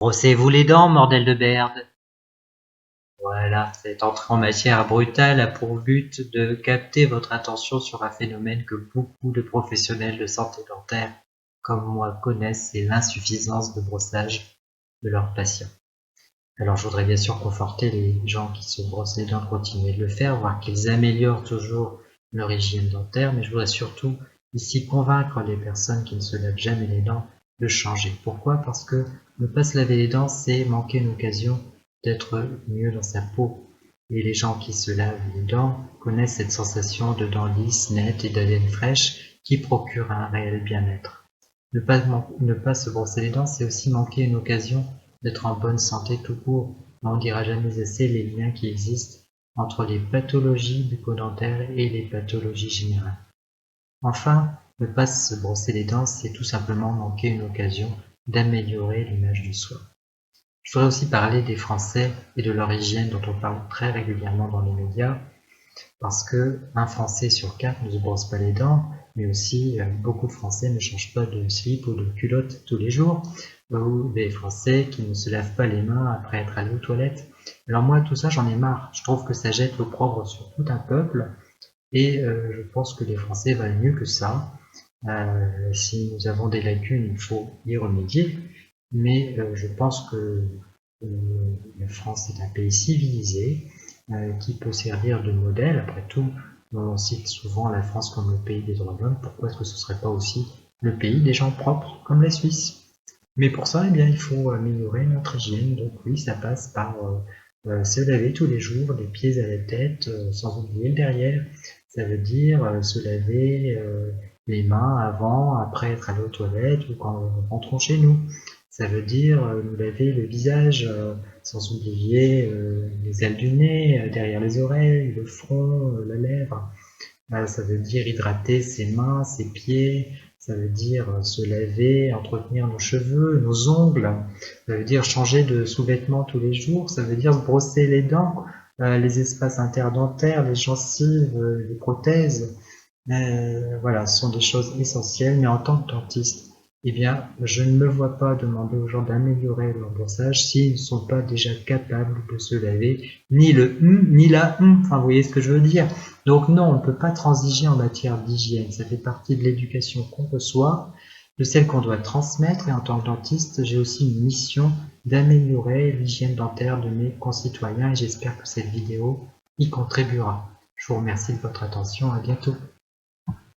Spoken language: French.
Brossez-vous les dents, bordel de merde. Voilà, cette entrée en matière brutale a pour but de capter votre attention sur un phénomène que beaucoup de professionnels de santé dentaire, comme moi, connaissent, c'est l'insuffisance de brossage de leurs patients. Alors je voudrais bien sûr conforter les gens qui se brossent les dents de continuer de le faire, voire qu'ils améliorent toujours leur hygiène dentaire, mais je voudrais surtout ici convaincre les personnes qui ne se lavent jamais les dents de changer. Pourquoi? Parce que ne pas se laver les dents, c'est manquer une occasion d'être mieux dans sa peau. Et les gens qui se lavent les dents connaissent cette sensation de dents lisses, nettes et d'haleine fraîche qui procure un réel bien-être. Ne pas se brosser les dents, c'est aussi manquer une occasion d'être en bonne santé tout court. On ne dira jamais assez les liens qui existent entre les pathologies bucco-dentaires et les pathologies générales. Enfin, ne pas se brosser les dents, c'est tout simplement manquer une occasion d'améliorer l'image de soi. Je voudrais aussi parler des Français et de leur hygiène dont on parle très régulièrement dans les médias, parce qu'un Français sur 4 ne se brosse pas les dents, mais aussi beaucoup de Français ne changent pas de slip ou de culotte tous les jours, ou des Français qui ne se lavent pas les mains après être allés aux toilettes. Alors moi, tout ça, j'en ai marre. Je trouve que ça jette l'opprobre sur tout un peuple, et je pense que les Français valent mieux que ça. Si nous avons des lacunes, il faut y remédier, mais je pense que la France est un pays civilisé qui peut servir de modèle. Après tout, on cite souvent la France comme le pays des droits de l'homme. Pourquoi est-ce que ce ne serait pas aussi le pays des gens propres comme la Suisse? Mais pour ça, eh bien, il faut améliorer notre hygiène. Donc oui, ça passe par se laver tous les jours, des pieds à la tête, sans oublier le derrière. Ça veut dire se laver les mains avant, après être allé aux toilettes ou quand nous rentrons chez nous. Ça veut dire nous laver le visage, sans oublier les ailes du nez, derrière les oreilles, le front, la lèvre. Ça veut dire hydrater ses mains, ses pieds. Ça veut dire se laver, entretenir nos cheveux, nos ongles. Ça veut dire changer de sous-vêtements tous les jours. Ça veut dire se brosser les dents, les espaces interdentaires, les gencives, les prothèses. Voilà, ce sont des choses essentielles, mais en tant que dentiste, eh bien, je ne me vois pas demander aux gens d'améliorer leur brossage s'ils ne sont pas déjà capables de se laver, ni le ni la enfin vous voyez ce que je veux dire. Donc non, on ne peut pas transiger en matière d'hygiène, ça fait partie de l'éducation qu'on reçoit, de celle qu'on doit transmettre, et en tant que dentiste, j'ai aussi une mission d'améliorer l'hygiène dentaire de mes concitoyens, et j'espère que cette vidéo y contribuera. Je vous remercie de votre attention, à bientôt.